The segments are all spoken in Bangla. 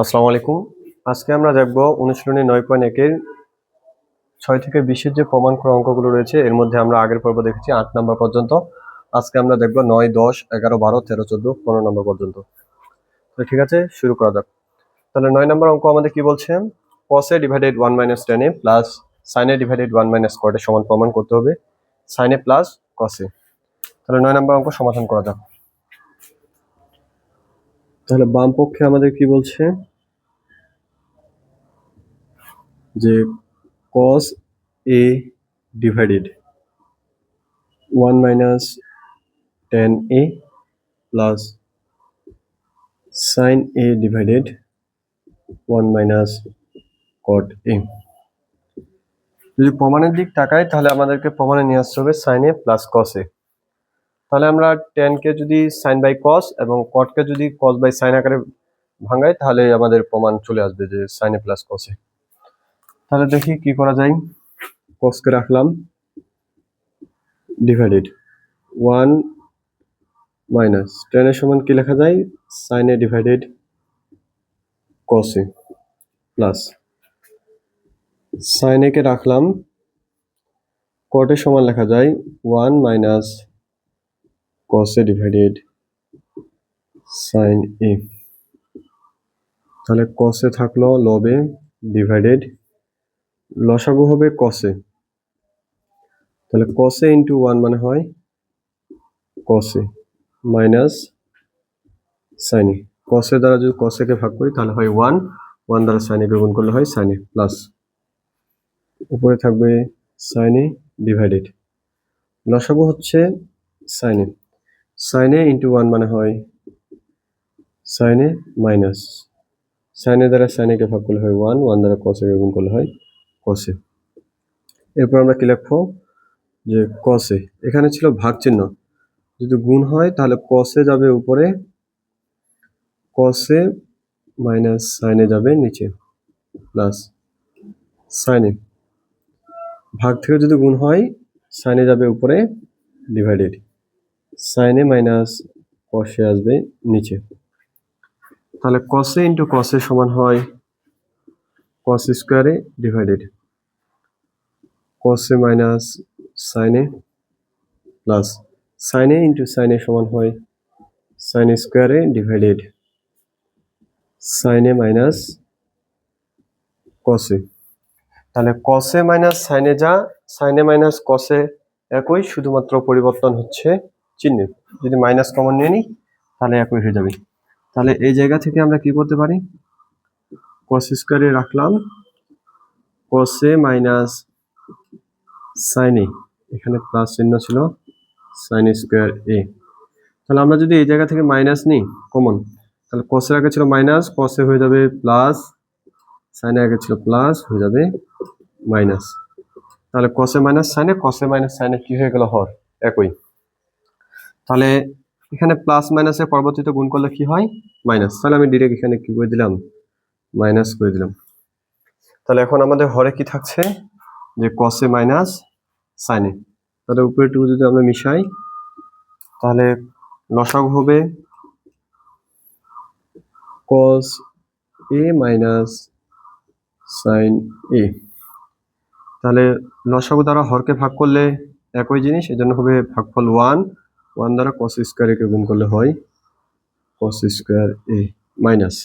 আসসালামু আলাইকুম। আজকে আমরা দেখব অনুশীলনী 9.1 এর 6 থেকে 20 এর যে প্রমাণ করা অঙ্কগুলো রয়েছে এর মধ্যে আমরা আগের পর্ব দেখেছি 8 নাম্বার পর্যন্ত। আজকে আমরা দেখব 9, 10, 11, 12, 13, 14, 15 নাম্বার পর্যন্ত। তো ঠিক আছে, শুরু করা যাক। তাহলে 9 নাম্বার অঙ্ক আমাদের কি বলছে? cos a divided 1 - tan a plus sin a divided 1 - cot a সমান প্রমাণ করতে হবে sin a plus cos a। তাহলে 9 নাম্বার অঙ্ক সমাধান করা যাক। তাহলে বাম পক্ষে আমাদের কি বলছে যে cos a divided 1 - tan a plus sin a divided 1 - cot a। যদি প্রমাণের দিক তাকাই তাহলে আমাদেরকে প্রমাণে নিয়ে আসতে হবে sin a plus cos a। তাহলে আমরা tan কে যদি sin by cos এবং cot কে যদি cos by sin আকারে ভাঙাই তাহলে আমাদের প্রমাণ চলে আসবে যে sin a plus cos a। তাহলে দেখি কি করা যায়। cos কে রাখলাম ডিভাইডেড 1 মাইনাস tan এর সমান কি লেখা যায় sin a divided cos a plus sin a কে রাখলাম cot এর সমান লেখা যায় 1 minus cos a divided sin a। তাহলে cos a থাকলো লবে ডিভাইডেড লসাগু হবে cos a। তাহলে cos a ইন্টু 1 মানে হয় cos a minus sin a। cos a দ্বারা যদি cos a কে ভাগ করি তাহলে হয় 1, 1 দ্বারা sin a কে গুণ করলে হয় sin a প্লাস উপরে থাকবে sin a ডিভাইডেড লসাগু হচ্ছে sin a। sin a into 1 মানে হয় sin a minus sin a দ্বারা sin a কে ভাগ করলে হয় 1, 1 দ্বারা cos a কে গুণ করলে হয় cos a। এরপর আমরা কি লিখবো যে cos a এখানে ছিল ভাগ চিহ্ন, যদি গুণ হয় তাহলে cos a যাবে উপরে, cos a minus sin a যাবে নিচে প্লাস sin a ভাগ থেকে যদি গুণ হয় sin a যাবে উপরে divided sin a minus cos a আসবে নিচে। তাহলে cos a into cos a সমান হয় cos square a divided cos a minus sin a plus sin a into sin a সমান হয় sin square a divided sin a minus cos a। তাহলে cos a minus sin a যা sin a minus cos a একই, শুধুমাত্র পরিবর্তন হচ্ছে চিহ্নের। যদি মাইনাস কমন নিয়ে নিই তাহলে একই হয়ে যাবে। তাহলে এই জায়গা থেকে আমরা কি করতে পারি, cos স্কোয়ারে রাখলাম cos a minus sin a, এখানে প্লাস চিহ্ন ছিল sin স্কোয়ার a। তাহলে আমরা যদি এই জায়গা থেকে মাইনাস নিই কমন তাহলে cos এর আগে ছিল মাইনাস, cos a হয়ে যাবে প্লাস, sin এর আগে ছিল প্লাস হয়ে যাবে মাইনাস। তাহলে cos a minus sin a, cos a minus sin a কি হয়ে গেল হর একই। তাহলে এখানে প্লাস মাইনাসের পরবর্তীতে গুণ করলে কি হয় মাইনাস, তাহলে আমি ডিরেক্ট এখানে কি করে দিলাম মাইনাস করে দিলাম। তাহলে এখন আমাদের হরে কি থাকছে যে cos a minus sin a। তাহলে উপরেটুকু যদি আমরা মিশাই তাহলে লসাগু হবে cos a minus sin a। তাহলে লসাগু দ্বারা হরকে ভাগ করলে একই জিনিস, এজন্য হবে ভাগফল 1, 1 দ্বারা cos স্কয়ার a কে গুণ করলে হয় cos স্কয়ার a মাইনাস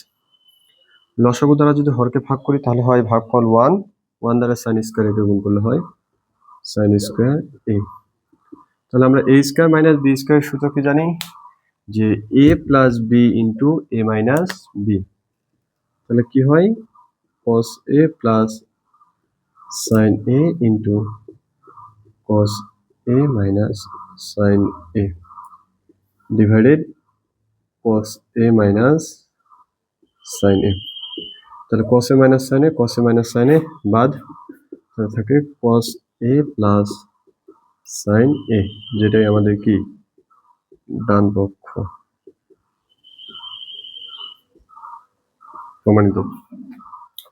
লসাগু দ্বারা যদি হরকে ভাগ করি তাহলে হয় ভাগফল 1, 1 দ্বারা sin স্কয়ার a কে গুণ করলে হয় sin স্কয়ার a। তাহলে আমরা a square minus b square সূত্র কি জানি যে a plus b into a minus b। তাহলে কি হয় cos a plus sin a into cos a minus sin a divided cos a minus sin a। তাহলে cos a minus sin a, cos a minus sin a বাদ, তাহলে থাকে cos a plus sin a, যেটাই আমাদের কি ডান পক্ষ প্রমাণিত।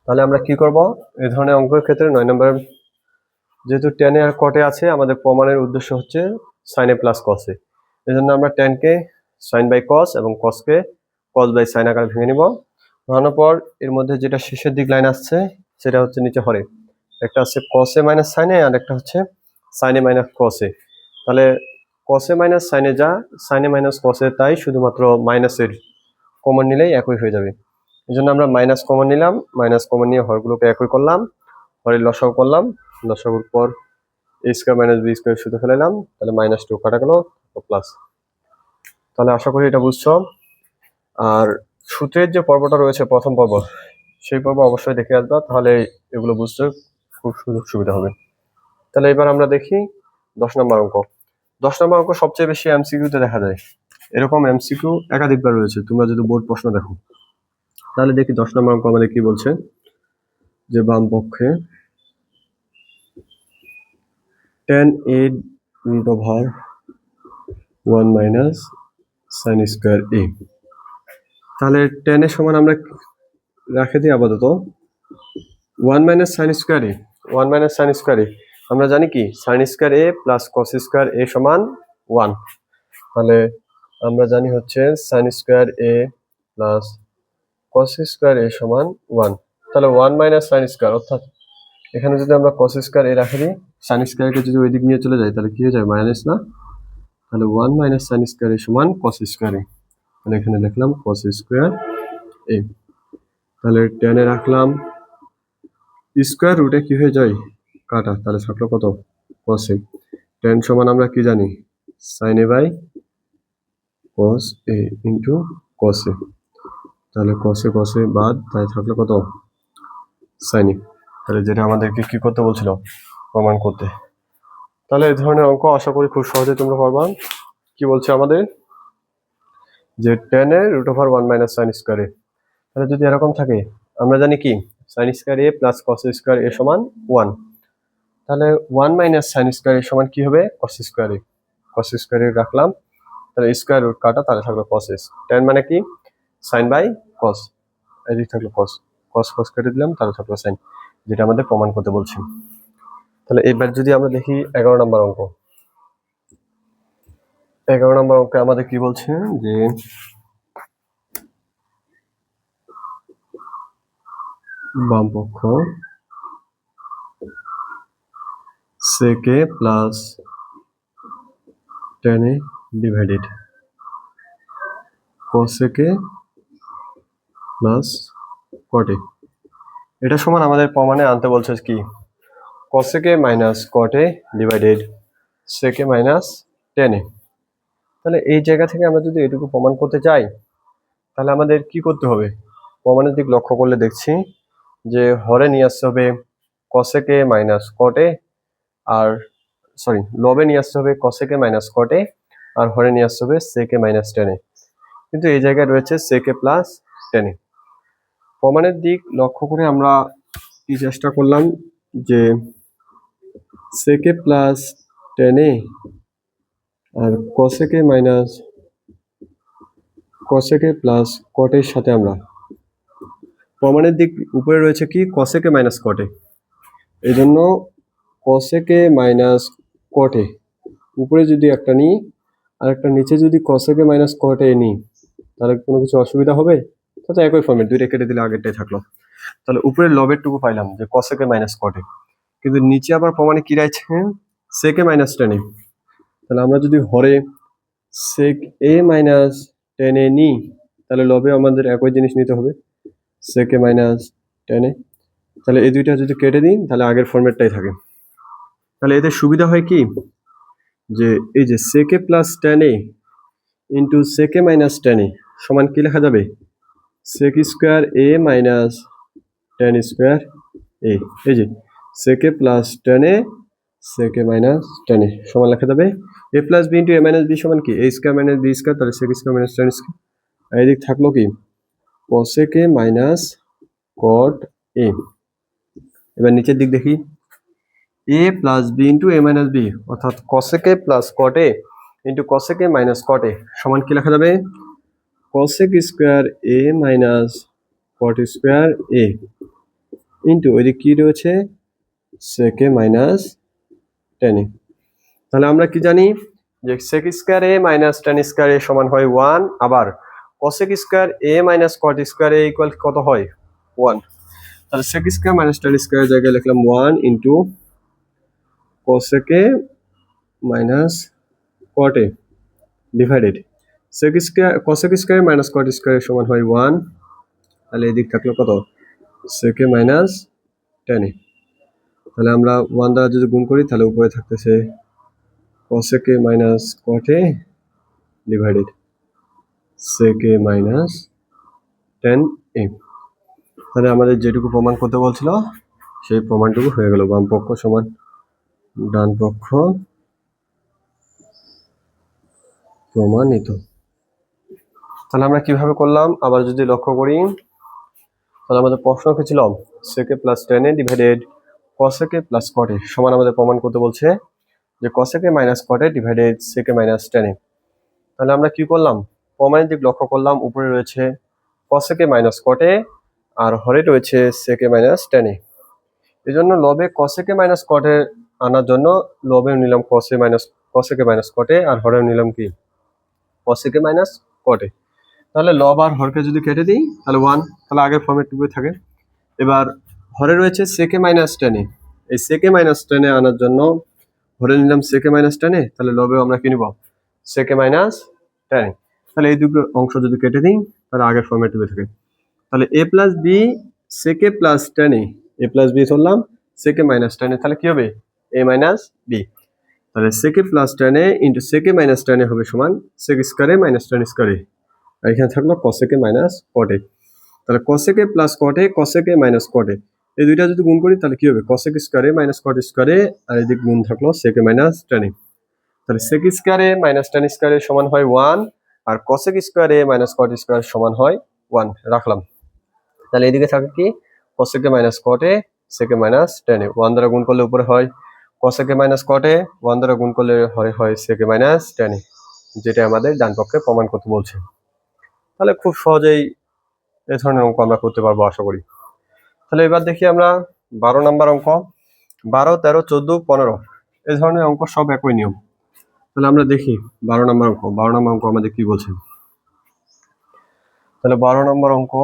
তাহলে আমরা কি করব এই ধরনের অঙ্কের ক্ষেত্রে 9 নম্বর যেহেতু tan a R cot a আছে, আমাদের প্রমাণের উদ্দেশ্য হচ্ছে sin a plus cos a। এজন্য আমরা tan K sin by cos এবং cos K cos by sin আকারে ভেঙে নিব। ঘোরানোর পর এর মধ্যে যেটা শেষের দিক লাইন আসছে সেটা হচ্ছে নিচে হরে, একটা হচ্ছে কসে মাইনাস সাইনে আর একটা হচ্ছে সাইনে মাইনাস কসে। তাহলে কসে মাইনাস সাইনে যা, সাইনে মাইনাস কসে তাই, শুধুমাত্র মাইনাসের কমন নিলেই একই হয়ে যাবে। এই জন্য আমরা মাইনাস কমন নিলাম, মাইনাস কমন নিয়ে হরগুলোকে একই করলাম, হরের লসাগু করলাম, লসাগুর পর এ স্কোয়ার মাইনাস বি স্কোয়ার শুধু ফেলাইলাম, তাহলে -2 কাটা গেল প্লাস। তাহলে আশা করি এটা বুঝছো। আর সূত্রের যে পর্বটা রয়েছে প্রথম পর্ব, সেই পর্ব অবশ্যই দেখে আসবা, তাহলে এগুলো বুঝতে খুব সুযোগ সুবিধা হবে। তাহলে এবার আমরা দেখি 10 নম্বর অঙ্ক। 10 নম্বর অঙ্ক সবচেয়ে বেশি এমসিকিউতে দেখা যায়। এরকম এমসিকিউ একাধিকবার রয়েছে, তোমরা যদি বোর্ড প্রশ্ন দেখো। তাহলে দেখি 10 নম্বর অঙ্ক আমাদের কি বলছে, যে বাম পক্ষে tan a √1 minus sine square a। তাহলে tan এর সমান আমরা রাখে দিই আপাতত 1 minus sine square a, 1 minus sine square a। আমরা জানি কি sine square a plus cos square a সমান 1। তাহলে আমরা জানি হচ্ছে sine square a plus cos square a সমান 1। তাহলে 1 মাইনাস সাইন স্কোয়ার, অর্থাৎ এখানে যদি আমরা কস স্কোয়ার a রাখে দিই, সাইন স্কোয়ারকে যদি ওই দিক নিয়ে চলে যায় তাহলে কি হয়ে যায় মাইনাস না। তাহলে 1 মাইনাস সাইন স্কোয়ার a সমান কস স্কোয়ার a। তাহলে এখানে লিখলাম কস স্কোয়ার a। তাহলে টেনে রাখলাম, স্কোয়ার রুটে কি হয়ে যায় কাটা, তাহলে থাকলো কত কস এ। টেন সমান আমরা কি জানি sine A by cos A into cos A. তাহলে কসে কসে বাদ, তাই থাকলো কত সাইন এ। তাহলে যেটা আমাদেরকে কি করতে বলছিল প্রমাণ করতে। তাহলে এই ধরনের অঙ্ক আশা করি খুব সহজে তোমরা পারবা। কি বলছে আমাদের, যে tan এর √1 মাইনাস সাইন স্কোয়ার এ। তাহলে যদি এরকম থাকে, আমরা জানি কি সাইন স্কোয়ার এ প্লাস কস স্কোয়ার এ সমান 1। তাহলে 1 মাইনাস সাইন স্কোয়ার এ সমান কি হবে কস স্কোয়ার এ। কস স্কোয়ার এ রাখলাম, তাহলে স্কোয়ার রুট কাটা, তাহলে থাকলো কস এস। tan মানে কি সাইন বাই কস, এদিকে থাকলো কস, কস কস কেটে দিলাম, তাহলে থাকলো সাইন, যেটা আমাদের প্রমাণ করতে বলছি। তাহলে এবার যদি আমরা দেখি 11 নম্বর অঙ্ক। 11 নম্বর অঙ্কে আমাদের কি বলছে, যে বাম পক্ষ sec a plus tan a divided cosec a plus cot a। এটা সমান আমাদের প্রমাণে আনতে বলছে কি cosec a minus cot a divided sec a minus tan a। তাহলে এই জায়গা থেকে আমরা যদি এটুকু প্রমাণ করতে চাই, তাহলে আমাদের কি করতে হবে, প্রমাণের দিক লক্ষ্য করলে দেখছি যে হরে নিয়ে আসতে হবে cosec a minus cot a, আর সরি লবে নিয়ে আসতে হবে cosec a minus cot a, আর হরে নিয়ে আসতে হবে sec a minus tan a। কিন্তু এই জায়গায় রয়েছে sec a plus tan a। প্রমাণের দিক লক্ষ্য করে আমরা কি চেষ্টা করলাম, যে sec a plus tan a আর cosec a minus cosec a plus cot a এর সাথে আমরা প্রমাণের দিক উপরে রয়েছে কি cosec a minus cot a, এই জন্য cosec a minus cot a উপরে যদি একটা নিই আর একটা নিচে যদি cosec a minus cot a নিই, তাহলে কোনো কিছু অসুবিধা হবে? তাহলে একই ফর্মেট, দুইটা কেটে দিলে আগেরটাই থাকলো। তাহলে উপরের লবের টুকু পাইলাম যে cosec a minus cot a, কিন্তু নিচে আবার প্রমাণে কি রয়েছে sec a minus tan a। তাহলে আমরা যদি হরে sec a minus tan a নিই, তাহলে লবে আমাদের একই জিনিস নিতে হবে sec a minus tan a। তাহলে এই দুইটা যদি কেটে দিই তাহলে আগের ফর্মেটটাই থাকে। তাহলে এতে সুবিধা হয় কি, যে এই যে sec a plus tan a into sec a minus tan a সমান কি লেখা যাবে sec square a minus tan square a। এই যে sec a plus tan a sec a minus tan a সমান লেখা যাবে a plus b into a minus b সমান কি a square minus b square, তাহলে sec square minus tan square. আর এদিক থাকলো কি cosec a minus cot a। এবার নিচের দিক দেখি a plus b into a minus b, অর্থাৎ cosec a plus cot a into cosec a minus cot a সমান কি লেখা যাবে cosec square a minus cot square a into ওই দিক কি রয়েছে sec a minus tan a। তাহলে আমরা কি জানি যে sec square a minus tan square a সমান হয় 1, আবার cosec square a minus cot square a equal কত হয় 1। তাহলে sec square minus tan square জায়গায় লিখলাম 1 into cosec a minus cot a divided sec square cosec square minus cot square সমান হয় 1। তাহলে এদিক থাকলো কত sec a minus tan a। তাহলে আমরা 1 দ্বারা যদি গুণ করি তাহলে উপরে থাকতেছে cosec a minus cot a divided sec a minus tan a। তাহলে আমাদের যেটুকু প্রমাণ করতে বলছিল সেই প্রমাণটুকু হয়ে গেল, বাম পক্ষ সমান ডান পক্ষ প্রমাণিত। তাহলে আমরা কিভাবে করলাম আবার যদি লক্ষ্য করি, তাহলে আমাদের প্রশ্ন কি ছিল sec a plus tan a divided cosec a plus cot a সমান আমাদের প্রমাণ করতে বলছে যে cosec a minus cot a divided sec a minus tan a। তাহলে আমরা কি করলাম, প্রমাণের দিক লক্ষ্য করলাম, উপরে রয়েছে cosec a minus cot a আর হরে রয়েছে sec a minus tan a। এই জন্য লবে cosec a minus cot a আনার জন্য লবে নিলাম cosec a minus cot a আর হরে নিলাম কি cosec a minus cot a। তাহলে লব আর হরকে যদি কেটে দিই তাহলে 1, তাহলে আগের ফর্মেটটুকুই থাকে। এবার হরে রয়েছে sec a minus tan a, এই sec a minus tan a আনার জন্য হরে নিলাম sec a minus tan a, তাহলে লবেও আমরা কি নিব sec a minus tan a। তাহলে এই দুটো অংশ যদি কেটে দিই তাহলে আগের ফর্মেটটুকুই থাকে। তাহলে a plus b sec a plus tan a, a plus b ধরলাম sec a minus tan a, তাহলে কি হবে a মাইনাস b। তাহলে sec a plus tan a into sec a minus tan a হবে সমান sec square a minus tan square a, আর এখানে থাকলো cosec a minus cot a। তাহলে cosec a plus cot a cosec a minus cot a, এই দুইটা যদি গুণ করি তাহলে কি হবে cosec square a minus cot square a, আর এদিকে গুণ থাকলো sec a minus tan a। তাহলে sec square a minus tan square a সমান হয় 1 আর cosec square a minus cot square সমান হয় 1 রাখলাম। তাহলে এদিকে থাকে কি cosec a minus cot a sec a minus tan a, 1 দ্বারা গুণ করলে উপরে হয় cosec a minus cot a, 1 দ্বারা গুণ করলে হয় sec a minus tan a, যেটা আমাদের ডান পক্ষে প্রমাণ করতে বলছে। তাহলে খুব সহজেই এই ধরনের অঙ্ক আমরা করতে পারবো আশা করি। তাহলে এবার দেখি আমরা 12 নম্বর অঙ্ক, 12, 13, 14, 15 এই ধরনের অঙ্ক সব একই নিয়ম। তাহলে আমরা দেখি 12 নম্বর অঙ্ক, 12 নম্বর অঙ্ক আমাদের কি বলছে। তাহলে 12 নম্বর অঙ্ক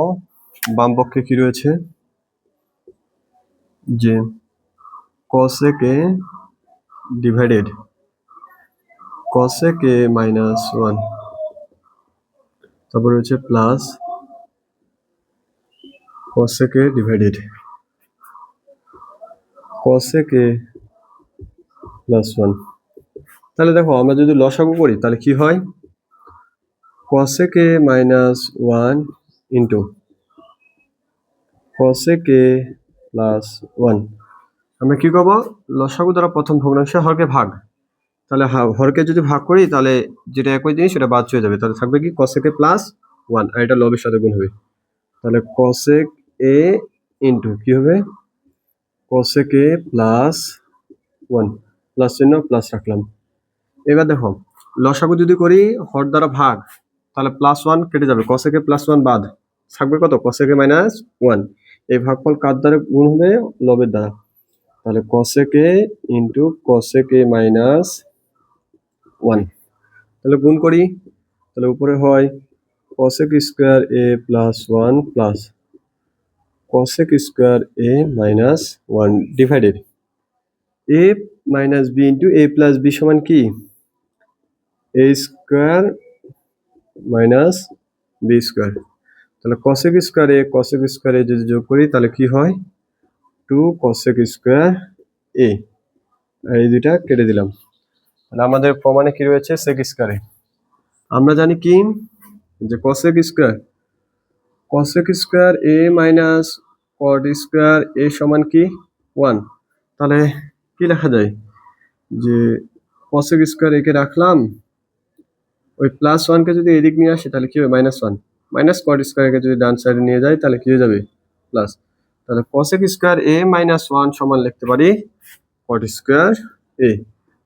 বাম পক্ষে কি রয়েছে যে cosec a divided cosec a minus 1, তারপর রয়েছে plus cosec a divided cosec a plus 1। তাহলে দেখো আমরা যদি লসাগু করি তাহলে কি হয় cosec a minus 1 into cosec a plus 1। আমরা কি করবো লসাগু দ্বারা প্রথম ভগ্নাংশে হরকে ভাগ, তাহলে হরকে যদি ভাগ করি তাহলে যেটা একই জিনিস সেটা বাদ চলে যাবে, তাহলে থাকবে কি cosec a প্লাস 1 আর এটা লবের সাথে গুণ হবে। তাহলে cosec a ইন্টু কি হবে cosec a প্লাস 1, প্লাস চিহ্ন প্লাস রাখলাম। এবার দেখো লসাগু যদি করি হর দ্বারা ভাগ তাহলে প্লাস 1 কেটে যাবে, cosec a প্লাস 1 বাদ থাকবে কত cosec a মাইনাস 1। এই ভাগফল কার দ্বারা গুণ হবে লবের দ্বারা, তাহলে cosec a into cosec a minus 1। তাহলে গুণ করি তাহলে উপরে হয় cosec square a plus 1 plus cosec square a minus 1 divided a minus b into a plus b সমান কি a square minus b square. তাহলে cosec স্কয়ার a যদি যোগ করি তাহলে কি হয় 2 cosec স্কয়ার a, আর এই দুইটা কেটে দিলাম। তাহলে আমাদের প্রমাণে কি রয়েছে sec স্কয়ার a। আমরা জানি কি যে cosec square a minus cot square a সমান কি 1। তাহলে কি লেখা যায় যে cosec স্কয়ার a কে রাখলাম, ওই প্লাস 1 কে যদি এদিক নিয়ে আসি তাহলে কি হবে মাইনাস 1, মাইনাস cot স্কয়ার কে যদি ডান সাইডে নিয়ে যাই তাহলে কি হয়ে যাবে প্লাস। তাহলে cosec স্কয়ার a মাইনাস 1 সমান লিখতে পারি cot স্কয়ার a,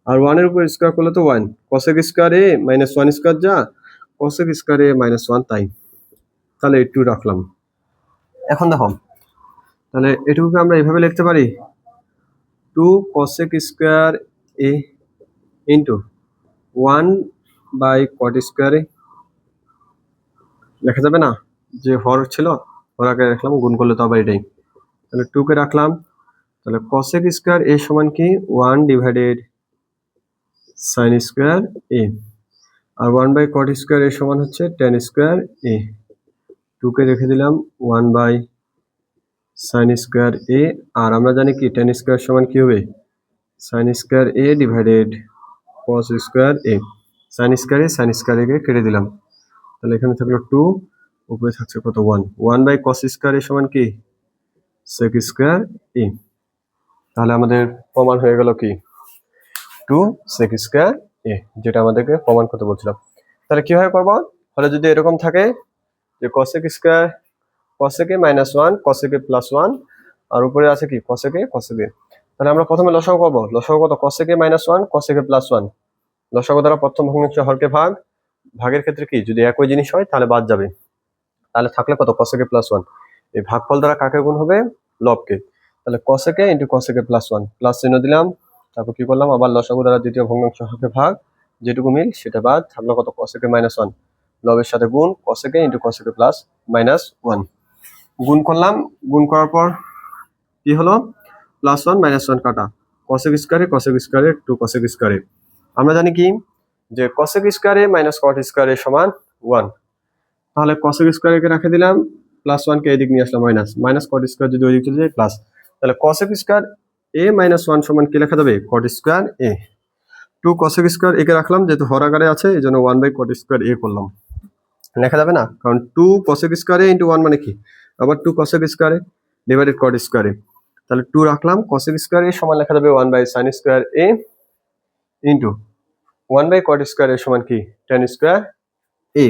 আর 1 এর উপর স্কয়ার করলে তো 1, cosec square a minus 1 square যা cosec স্কয়ার a মাইনাস 1 তাই। তাহলে একটু রাখলাম। এখন দেখো তাহলে এটুকুকে আমরা এভাবে লিখতে পারি 2 cosec square a into 1 by cot square a, লেখা যাবে না, যে হর ছিল হর আগে রাখলাম, গুণ করলে তো আবার এটাই, তাহলে 2 কে রাখলাম। তাহলে cosec স্কয়ার a সমান কি 1 ডিভাইডেড sin স্কয়ার a, আর 1 বাই cot স্কয়ার a সমান হচ্ছে tan স্কয়ার a। 2 কে রেখে দিলাম 1 বাই sin স্কয়ার a, আর আমরা জানি কি tan স্কয়ার সমান কি হবে sin square a divided cos square a। sin square a কে কেটে দিলাম, তাহলে এখানে থাকলো 2, উপরে থাকছে কত 1, 1 বাই cos স্কয়ার a সমান কি sec স্কয়ার a। তাহলে আমাদের প্রমাণ হয়ে গেল কি 2 sec স্কয়ার a, যেটা আমাদেরকে প্রমাণ করতে বলছিলাম। তাহলে কিভাবে করব, তাহলে যদি এরকম থাকে যে cosec square cosec a minus 1 cosec a plus 1, আর উপরে আছে কি cosec a, তাহলে আমরা প্রথমে লসাগু করব। লসাগু কত, cosec a minus 1 cosec a plus 1। লসাগু দ্বারা প্রথম ভগ্নাংশ হরকে ভাগ, ভাগের ক্ষেত্রে কি যদি একই জিনিস হয় তাহলে বাদ যাবে, তাহলে থাকলে কত cosec a plus 1। এই ভাগফল দ্বারা কাকে গুণ হবে, লবকে, তাহলে cosec a into cosec a plus 1, plus চিহ্ন দিলাম, তারপর কি করলাম আবার লসাগু দ্বারা দ্বিতীয় ভগ্নাংশ হরকে ভাগ, যেটুকু মিল সেটা বাদ, থাকলো কত cosec a minus 1, লবের সাথে গুণ cosec a into cosec a plus minus 1, গুণ করলাম। গুণ করার পর কি হলো প্লাস 1 মাইনাস 1 কাটা, cosec স্কয়ারে 2 cosec স্কয়ারে। আমরা জানি কি যে cosec স্কয়ারে মাইনাস cot স্কয়ারে সমান 1, তাহলে cosec স্কয়ারে কে রেখে দিলাম, প্লাস 1 কে এদিক নিয়ে আসলাম মাইনাস, মাইনাস cot স্কয়ার যদি ওইদিক চলে যায় প্লাস, তাহলে cosec স্কয়ার a মাইনাস 1 সমান কি লেখা যাবে cot square a। 2 cosec square a কে রাখলাম, যেহেতু হর আকারে আছে এই জন্য 1 বাই cot স্কয়ার a করলাম, লেখা যাবে না, কারণ 2 cosec স্কয়ার a ইন্টু 1 মানে কি আবার 2 cosec square a divided cot square a, তাহলে 2 রাখলাম, cosec স্কয়ার a সমান লেখা যাবে 1 by sin square a into 1 by cot square a সমান কি tan স্কয়ার a।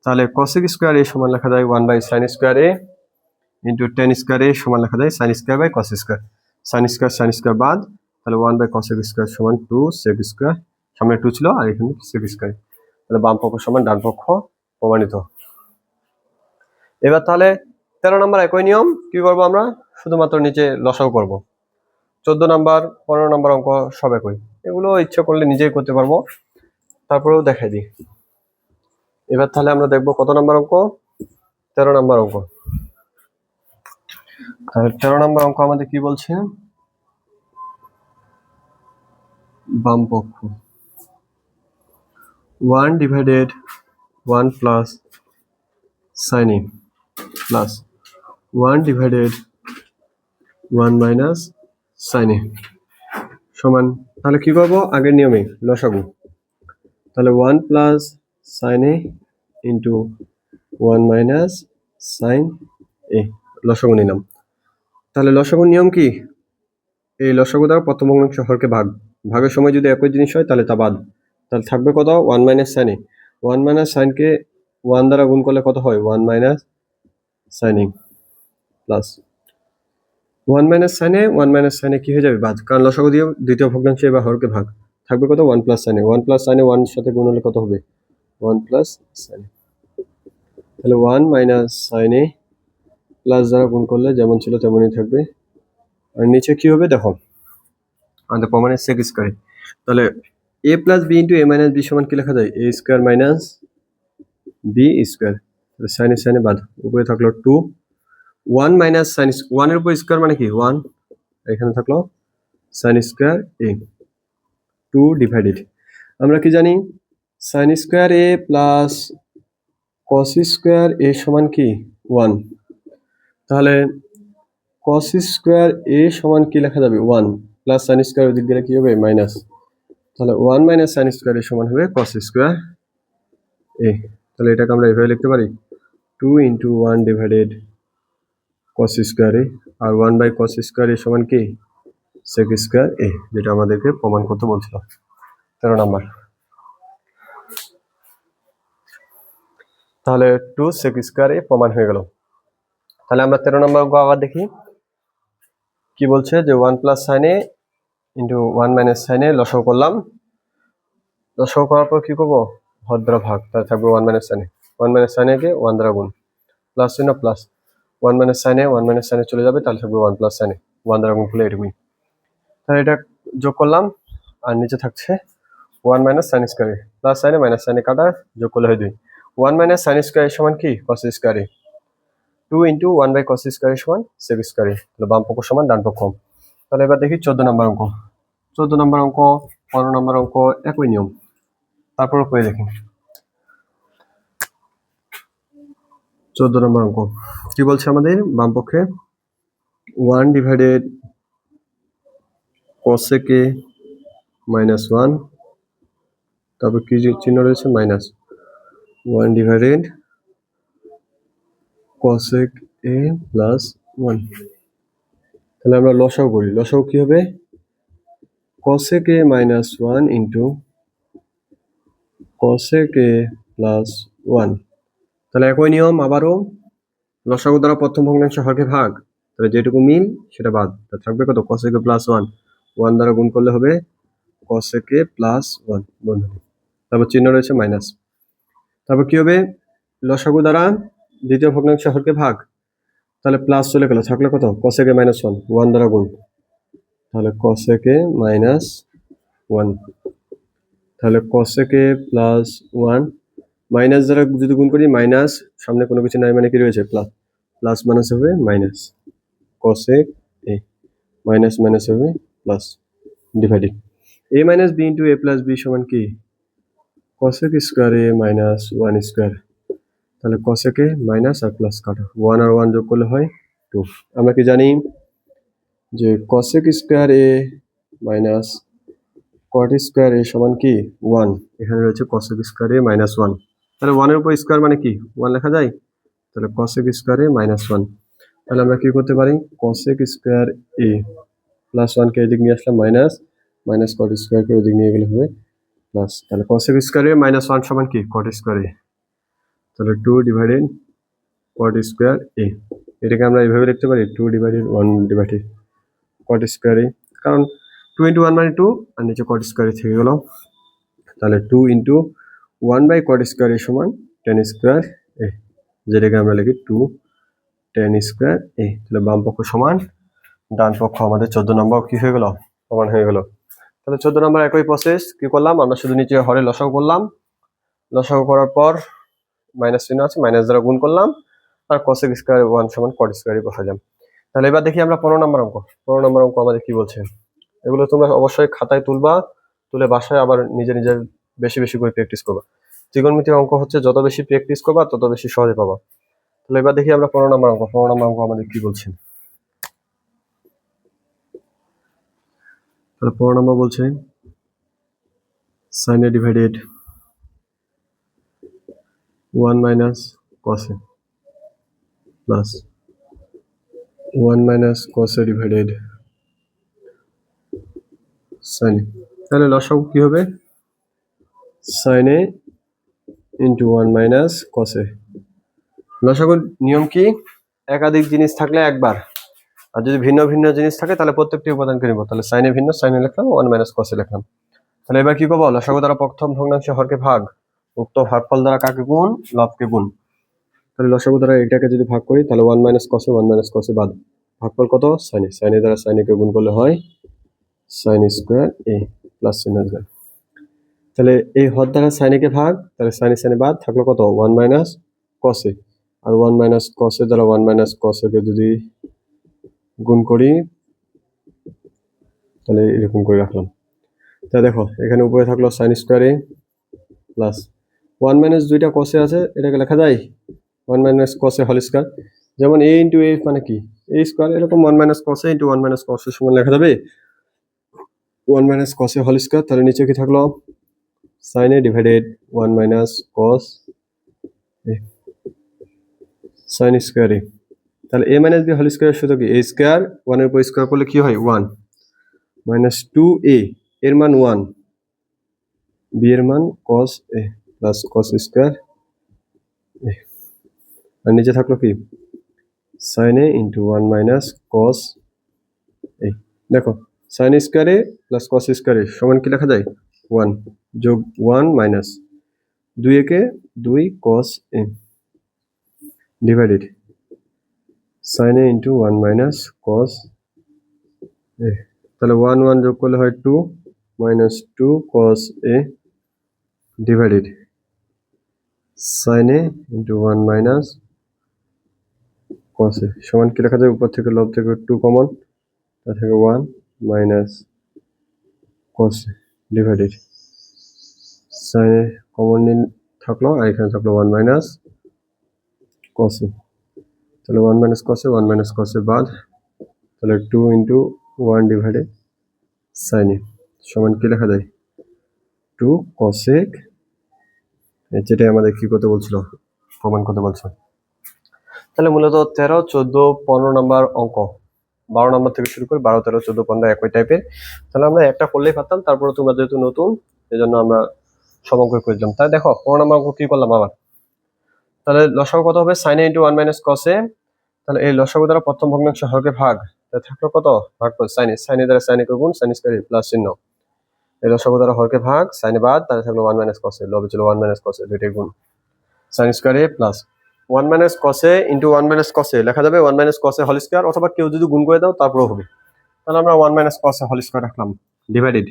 তাহলে cosec স্কয়ার a সমান লেখা যায় 1 by sin square a into tan square a সমান লেখা যায় sin square by cos square, sin square বাদ, তাহলে 1 বাই cosec স্কয়ার সমান 2 sec স্কয়ার, সামনে 2 ছিল আর এখানে sec স্কয়ার, তাহলে বাম পক্ষ সমান ডান পক্ষ প্রমাণিত। এবার তাহলে 13 নম্বর একই নিয়ম কি করব, আমরা শুধুমাত্র নিচে লসাগু করব। 14 নাম্বার 15 নাম্বার অঙ্ক সব একই, এগুলো ইচ্ছা করলে নিজেই করতে পারবো, তারপরেও দেখাই দিই। এবার তাহলে আমরা দেখব কত নাম্বার অঙ্ক, 13 নাম্বার অঙ্ক। তাহলে 13 নাম্বার অঙ্ক আমাদের কি বলছে, বাম পক্ষ 1 divided 1 plus sin a plus 1 divided 1 minus sin a সমান, তাহলে কি করব আগের নিয়মে লসাগু, তাহলে 1 plus sin a into 1 minus sin a লসাগু নিলাম। তাহলে লসাগুর নিয়ম কি, এই লসাগু দ্বারা প্রথম ভগ্নাংশ হরকে ভাগ, ভাগের সময় যদি একই জিনিস হয় তাহলে তা বাদ, তাহলে থাকবে কত 1 minus sin a, 1 minus sin কে 1 দ্বারা গুণ করলে কত হয় 1 minus sin a plus 1 minus sin a, 1 minus sin a কি হয়ে যাবে বাদ, কারণ লসাগু দিয়ে দ্বিতীয় ভগ্নাংশ বা হরকে ভাগ, থাকবে কত 1 plus sin a, 1 plus sin a 1 এর সাথে গুণ হলে কত হবে 1 প্লাস sin a, তাহলে 1 মাইনাস sin a প্লাস দ্বারা গুণ করলে যেমন ছিল তেমনই থাকবে, আর নিচে কি হবে দেখো আমাদের প্রমাণে sec স্কয়ার, তাহলে a plus b into a minus b সমান কি লেখা যায় a square minus b square, তাহলে sin a বাদ, উপরে থাকলো 2, 1 মাইনাস sin 1 এর উপর স্কয়ার মানে কি 1, এখানে থাকলো sin স্কয়ার a, 2 ডিভাইডেড, আমরা কি জানি sin square a plus cos square a সমান কি 1, তাহলে cos স্কয়ার a সমান কি লেখা যাবে 1 প্লাস sin স্কয়ার ওই দিক গেলে কি হবে মাইনাস, তাহলে 1 মাইনাস sin স্কয়ার এর সমান হবে cos স্কয়ার a। তাহলে এটাকে আমরা এভাবে লিখতে পারি 2 into 1 divided cos square a, আর 1 বাই cos স্কয়ার এর সমান কি sec স্কয়ার a, যেটা আমাদেরকে প্রমাণ করতে বলছিল 13 নাম্বার। তাহলে 2 sec স্কয়ার a প্রমাণ হয়ে গেল। তাহলে আমরা 13 নাম্বার অঙ্ক আবার দেখি কি বলছে, যে 1 plus sin a into 1 minus sin a লসাগু করলাম, লসাগু করার পর কি করবো হর দ্বারা ভাগ, তাহলে থাকবে 1 minus sin a, 1 minus sin a কে 1 দ্বারা গুণ, প্লাস চিহ্ন plus 1 minus sin a 1 minus sin a চলে যাবে, তাহলে থাকবে 1 প্লাস sin a, 1 দ্বারা গুণ করলে এটুকুই, তাহলে এটা যোগ করলাম, আর নিচে থাকছে 1 minus sin square a plus sin a minus sin a কাটা যোগ করলে হয় 2, 1 মাইনাস সাইন স্কোয়ার সমান কি cos square a, 2 into 1 by cos square সমান সেক স্কোয়ার এ, তাহলে বাম পক্ষ সমান ডান পক্ষ। তাহলে এবার দেখি 14 নম্বর অঙ্ক। 14 নম্বর অঙ্ক 15 নম্বর অঙ্ক একই নিয়ম, তারপর করে দেখি। 14 নম্বর অঙ্ক কি বলছে আমাদের, বাম পক্ষে 1 ডিভাইডেড cosec a মাইনাস 1, তারপর কি চিহ্ন রয়েছে minus 1 divided cosec a plus 1। তাহলে আমরা লসাগু করি, লসাগু কি হবে cosec a minus 1 into cosec a plus 1। তাহলে একই নিয়ম, আবারও লসাগু দ্বারা প্রথম ভগ্নাংশ হরকে ভাগ, তাহলে যেটুকু মিল সেটা বাদ, তাহলে থাকবে কত cosec a প্লাস 1, 1 দ্বারা গুণ করলে হবে cosec a প্লাস 1 বন্ধনী, তারপর চিহ্ন রয়েছে মাইনাস। তারপর কি হবে লসাগু দ্বারা দ্বিতীয় ভগ্নাংশ হরকে ভাগ, তাহলে প্লাস চলে গেল, থাকলে কত cosec a মাইনাস 1, 1 দ্বারা গুণ, তাহলে cosec a মাইনাস 1, তাহলে cosec a প্লাস 1 মাইনাস দ্বারা যদি গুণ করি মাইনাস, সামনে কোনো কিছু নাই মানে কি রয়েছে প্লাস, প্লাস মাইনাস হবে minus, cosec a minus minus হবে plus, dividing a minus b into a plus b সমান কি cosec square a minus 1 square. তাহলে cosec a মাইনাস আর প্লাস কাটো, 1 আর 1 যোগ করলে হয় 2। আমরা কি জানি যে cosec square a minus cot square a সমান কি 1, এখানে রয়েছে cosec স্কোয়ার a মাইনাস 1, তাহলে 1 এর উপর স্কোয়ার মানে কি 1 লেখা যায়, তাহলে cosec স্কোয়ার a মাইনাস 1। তাহলে আমরা কি করতে পারি cosec স্কোয়ার a প্লাস 1 কে এদিক নিয়ে আসলাম মাইনাস, মাইনাস cot স্কোয়ার কে ওদিক নিয়ে গেলে হবে প্লাস, তাহলে cosec স্কোয়ার a মাইনাস 1 সমান কি cot স্কোয়ার a, তাহলে 2 ডিভাইডেড cot স্কোয়ার a, এটাকে আমরা এইভাবে লিখতে পারি 2 divided 1 divided cot square a, কারণ 2 ইন্টু 1 মানে 2 আর নিচে cot স্কোয়ার a থেকে গেল, তাহলে 2 into 1 by cot square a সমান tan স্কোয়ার a, যেটাকে আমরা লিখি 2 tan স্কোয়ার a। তাহলে বাম পক্ষ সমান ডান পক্ষ, আমাদের 14 নম্বর কি হয়ে গেল সমান হয়ে গেল। তাহলে 14 নম্বর একই প্রসেস, কি করলাম আমরা শুধু নিচে হরে লসাগু করলাম, লসাগু করার পর মাইনাস চিহ্ন আছে মাইনাস দ্বারা গুণ করলাম, আর cosec স্কোয়ার 1 সমান cot স্কোয়ার a বসালাম। তাহলে এবার দেখি আমরা 15 নম্বর অঙ্ক। 15 নম্বর অঙ্ক আমাদের কি বলছে, এগুলো তোমরা অবশ্যই খাতায় তুলবা, তুলে বাসায় আবার নিজে নিজে বেশি বেশি করে প্র্যাকটিস করবা। ত্রিকোণমিতির অঙ্ক হচ্ছে যত বেশি প্র্যাকটিস করবা তত বেশি সহজে পাবা। তাহলে এবার দেখি আমরা 15 নম্বর অঙ্ক। 15 নম্বর অঙ্ক আমাদের কি বলছে, তাহলে 15 নম্বর বলছে sin a divided 1 minus cos a plus 1 minus cos a divided sin a। তাহলে লসাগু কি হবে sin a into 1 minus cos a। লসাগুর নিয়ম কি, একাধিক জিনিস থাকলে একবার, আর যদি ভিন্ন ভিন্ন জিনিস থাকে তাহলে প্রত্যেকটি উপাদানকে নিব, তাহলে sin a ভিন্ন, sin a লিখলাম, 1 মাইনাস cos a লিখলাম। তাহলে এবার কি করবো লসাগু দ্বারা প্রথম ভগ্নাংশ হরকে ভাগ, উক্ত ভাগফল দ্বারা কাকে গুণ লবকে গুণ, তাহলে লসাগু দ্বারা এটাকে যদি ভাগ করি তাহলে 1 minus cos a 1 minus cos a বাদ, ভাগফল কত sin a, sin a দ্বারা sin a কে গুণ করলে হয় sin স্কোয়ার a প্লাস চিহ্ন দিলাম। তাহলে এই হর দ্বারা sin a কে ভাগ, তাহলে sin a sin a বাদ, থাকলো কত 1 মাইনাস cos a, আর 1 মাইনাস cos a দ্বারা 1 মাইনাস cos a কে যদি গুণ করি তাহলে এরকম করে রাখলাম। তাহলে দেখো এখানে উপরে থাকলো sin square a plus 1 minus দুইটা cos a আছে, এটাকে লেখা যায় 1 minus cos a whole square, যেমন a ইন্টু a মানে কি a স্কোয়ার, এরকম 1 minus cos a into 1 minus cos a সমান লেখা যাবে 1 minus cos a whole square. তাহলে নিচে কি থাকলো sin a divided 1 minus cos a sin square a। তাহলে a minus b whole square সূত্র কি a স্কোয়ার, 1 এর উপর স্কোয়ার করলে কি হয় 1 মাইনাস 2a এর মান 1, b এর মান cos a plus cos square a, আর নিচে থাকলো কি sin a into 1 minus cos a। দেখো sin square a plus cos square a সমান কি লেখা যায় 1 যোগ 1 মাইনাস 2 একে 2 cos a divided sin a into 1 minus cos a। তাহলে 1 1 যোগ করলে হয় 2 minus 2 cos a divided sine a into 1 minus cos a সমান কি লেখা যায়, উপর থেকে লব থেকে 2 কমন, তা থেকে 1 minus cos A divided sine a common থাকলো, আর এখানে থাকলো 1 মাইনাস কস এ। তাহলে 1 মাইনাস কস এ, 1 মাইনাস কস এ বাদ, তাহলে 2 ইন্টু 1 ডিভাইডেড সাইন এ সমান কি লেখা যায়, 2 কসেক, যেটা আমাদের কি করতে বলছিল, প্রমাণ করতে বলছিল। তাহলে মূলত 13, 14, 15 নাম্বার অঙ্ক, 12 নাম্বার থেকে শুরু করে 12, 13, 14, 15 একই টাইপের। তাহলে আমরা একটা করলেই পারতাম, তারপরে তোমরা যেহেতু নতুন এই জন্য আমরা সব অঙ্ক করে দিলাম। তাই দেখো 15 নাম্বার অঙ্ক কি করলাম আবার, তাহলে লসাগু কত হবে, sign a into 1 minus cos A. তাহলে এই লসাগু দ্বারা প্রথম ভগ্নাংশ হরকে ভাগ, তাহলে থাকলো কত, ভাগ করে সাইন এ, সাইন এ দ্বারা সাইন এ গুণ, সাইন স্কয়ার প্লাস চিহ্ন, এই লসাগু দ্বারা হরকে ভাগ, সাইন এ বাদ, তাহলে থাকলো 1 মাইনাস কস এ, লবে ছিল 1 মাইনাস কস এ, দুইটাই গুণ sign square a plus 1 minus cos A into 1 minus cos এ লেখা যাবে 1 minus cos a whole square, অথবা কেউ যদি গুণ করে দাও তারপরেও হবে। তাহলে আমরা 1 minus cos a whole square রাখলাম, ডিভাইডেড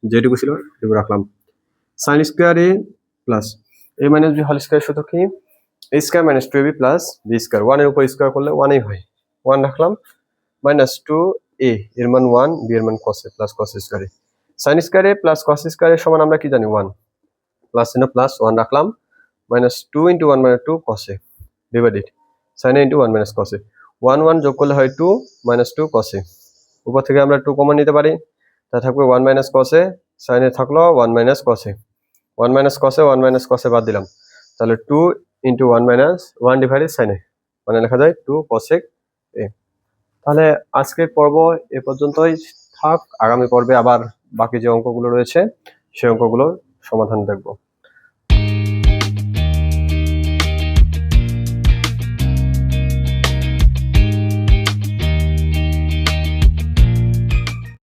যেটুকু ছিল এটুকু রাখলাম, sine square a plus a minus b whole square সূত্র কি, a square minus 2ab plus b square, 1 এর উপর স্কয়ার করলে 1 এই হয়, 1 রাখলাম, মাইনাস 2a এর মান 1, বি এর মান কস এ plus cos square A, sign square a plus cos square এর সমান আমরা কি জানি 1, প্লাস চিহ্ন প্লাস 1 রাখলাম, মাইনাস 2 ইন্টু 1 মানে 2 কস এ divided sine a into 1 minus cos এ, 1 1 যোগ করলে হয় 2 মাইনাস 2 কস এ, উপর থেকে আমরা 2 কমন নিতে পারি, তা থাকবে 1 মাইনাস কস এ, সাইন এ থাকলো 1 মাইনাস কস এ, 1 মাইনাস কস এ 1 মাইনাস কস এ বাদ দিলাম, তাহলে 2 ইন্টু 1 মাইনাস 1 ডিভাইডেড সাইন এ, মানে লেখা যায় 2 কসেক এ। তাহলে আজকের পর্ব এ পর্যন্তই থাক, আগামী পর্বে আবার বাকি যে অঙ্কগুলো রয়েছে সেই অঙ্কগুলোর সমাধান দেখবো।